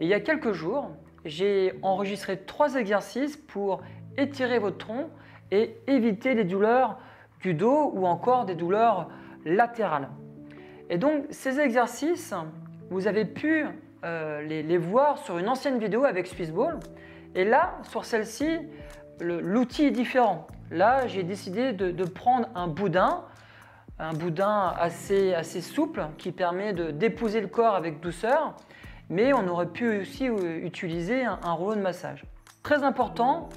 Et il y a quelques jours, j'ai enregistré 3 exercices pour étirer votre tronc et éviter les douleurs du dos ou encore des douleurs latérales. Et donc ces exercices, vous avez pu les voir sur une ancienne vidéo avec Swissball. Et là, sur celle-ci, l'outil est différent. Là, j'ai décidé de prendre un boudin assez souple qui permet de déposer le corps avec douceur. Mais on aurait pu aussi utiliser un rouleau de massage. Très important,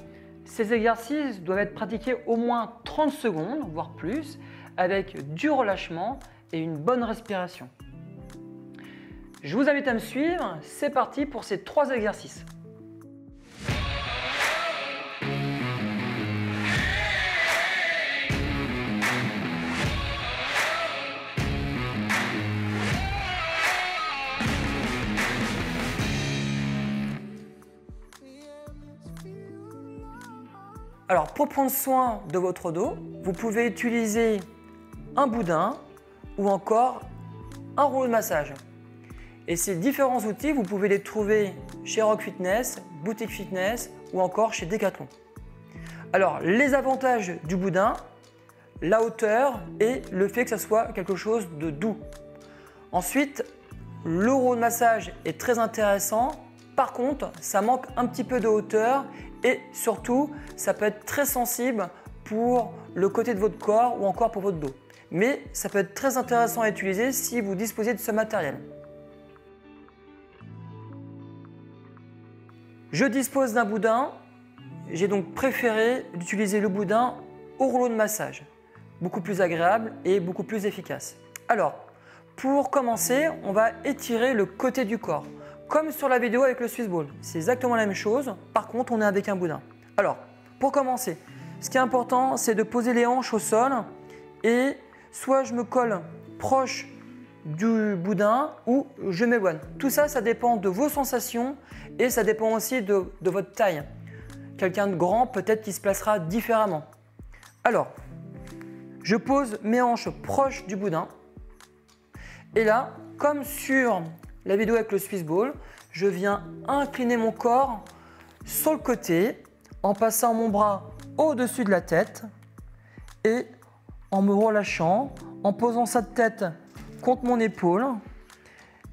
ces exercices doivent être pratiqués au moins 30 secondes, voire plus, avec du relâchement et une bonne respiration. Je vous invite à me suivre, c'est parti pour ces 3 exercices. Alors, pour prendre soin de votre dos, vous pouvez utiliser un boudin ou encore un rouleau de massage. Et ces différents outils, vous pouvez les trouver chez Rock Fitness, Boutique Fitness ou encore chez Decathlon. Alors, les avantages du boudin, la hauteur et le fait que ça soit quelque chose de doux. Ensuite, le rouleau de massage est très intéressant. Par contre, ça manque un petit peu de hauteur et surtout, ça peut être très sensible pour le côté de votre corps ou encore pour votre dos. Mais ça peut être très intéressant à utiliser si vous disposez de ce matériel. Je dispose d'un boudin. J'ai donc préféré d'utiliser le boudin au rouleau de massage. Beaucoup plus agréable et beaucoup plus efficace. Alors, pour commencer, on va étirer le côté du corps. Comme sur la vidéo avec le Swissball, c'est exactement la même chose, par contre on est avec un boudin. Alors, pour commencer, ce qui est important, c'est de poser les hanches au sol et soit je me colle proche du boudin ou je m'éloigne. Tout ça, ça dépend de vos sensations et ça dépend aussi de votre taille. Quelqu'un de grand, peut-être qu'il se placera différemment. Alors, je pose mes hanches proches du boudin et là, comme sur la vidéo avec le Swissball, je viens incliner mon corps sur le côté en passant mon bras au-dessus de la tête et en me relâchant, en posant sa tête contre mon épaule.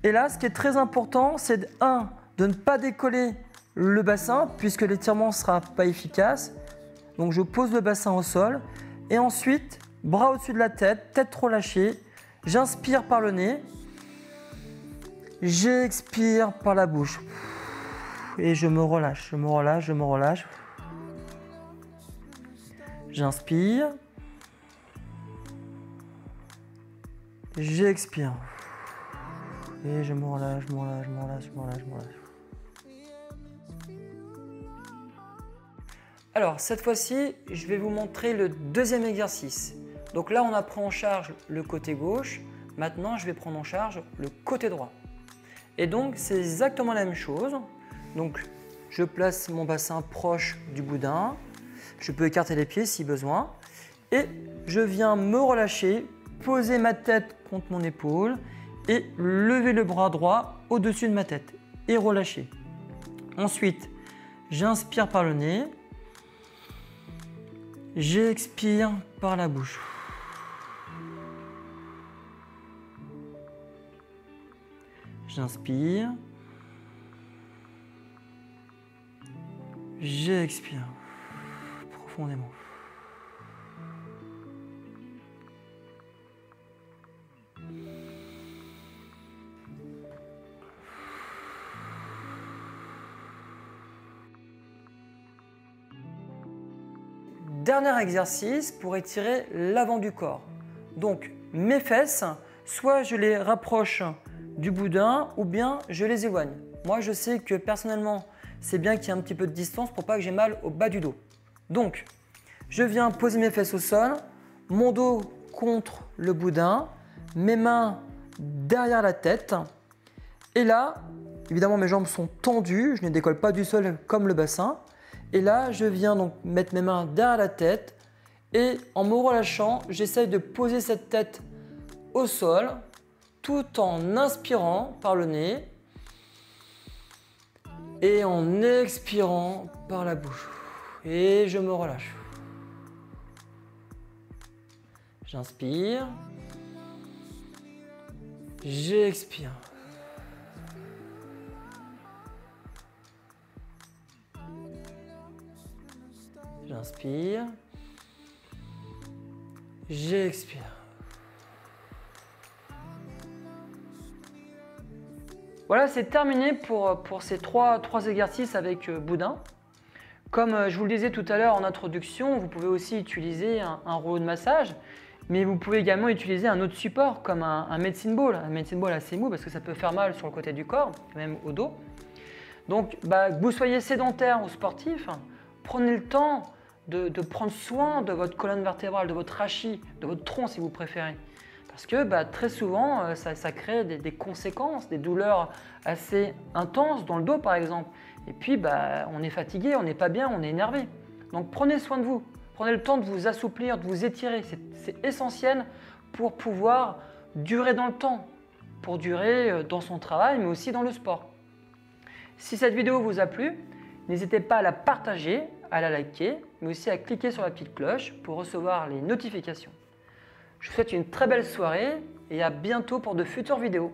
Et là, ce qui est très important, c'est de ne pas décoller le bassin puisque l'étirement ne sera pas efficace. Donc je pose le bassin au sol et ensuite, bras au-dessus de la tête, tête relâchée, j'inspire par le nez. J'expire par la bouche et je me relâche, je me relâche, je me relâche. J'inspire. J'expire. Et je me relâche, je me relâche, je me relâche, je me relâche, je me relâche. Alors, cette fois-ci, je vais vous montrer le deuxième exercice. Donc là, on a pris en charge le côté gauche. Maintenant, je vais prendre en charge le côté droit. Et donc, c'est exactement la même chose. Donc, je place mon bassin proche du boudin. Je peux écarter les pieds si besoin. Et je viens me relâcher, poser ma tête contre mon épaule et lever le bras droit au-dessus de ma tête et relâcher. Ensuite, j'inspire par le nez. J'expire par la bouche. J'inspire. J'expire profondément. Dernier exercice pour étirer l'avant du corps. Donc mes fesses, soit je les rapproche du boudin ou bien je les éloigne. Moi je sais que personnellement c'est bien qu'il y ait un petit peu de distance pour pas que j'ai mal au bas du dos. Donc je viens poser mes fesses au sol, mon dos contre le boudin, mes mains derrière la tête et là évidemment mes jambes sont tendues, je ne décolle pas du sol comme le bassin. Et là, je viens donc mettre mes mains derrière la tête et en me relâchant, j'essaye de poser cette tête au sol tout en inspirant par le nez Et en expirant par la bouche. Et je me relâche. J'inspire. J'expire. J'inspire. J'expire. Voilà, c'est terminé pour ces trois exercices avec Boudin. Comme je vous le disais tout à l'heure en introduction, vous pouvez aussi utiliser un rouleau de massage, mais vous pouvez également utiliser un autre support comme un medicine ball. Un medicine ball assez mou parce que ça peut faire mal sur le côté du corps, même au dos. Donc, que vous soyez sédentaire ou sportif, prenez le temps de prendre soin de votre colonne vertébrale, de votre rachis, de votre tronc si vous préférez. Parce que très souvent, ça crée des conséquences, des douleurs assez intenses dans le dos par exemple. Et puis, on est fatigué, on n'est pas bien, on est énervé. Donc, prenez soin de vous. Prenez le temps de vous assouplir, de vous étirer. C'est essentiel pour pouvoir durer dans le temps, pour durer dans son travail, mais aussi dans le sport. Si cette vidéo vous a plu, n'hésitez pas à la partager, à la liker, mais aussi à cliquer sur la petite cloche pour recevoir les notifications. Je vous souhaite une très belle soirée et à bientôt pour de futures vidéos.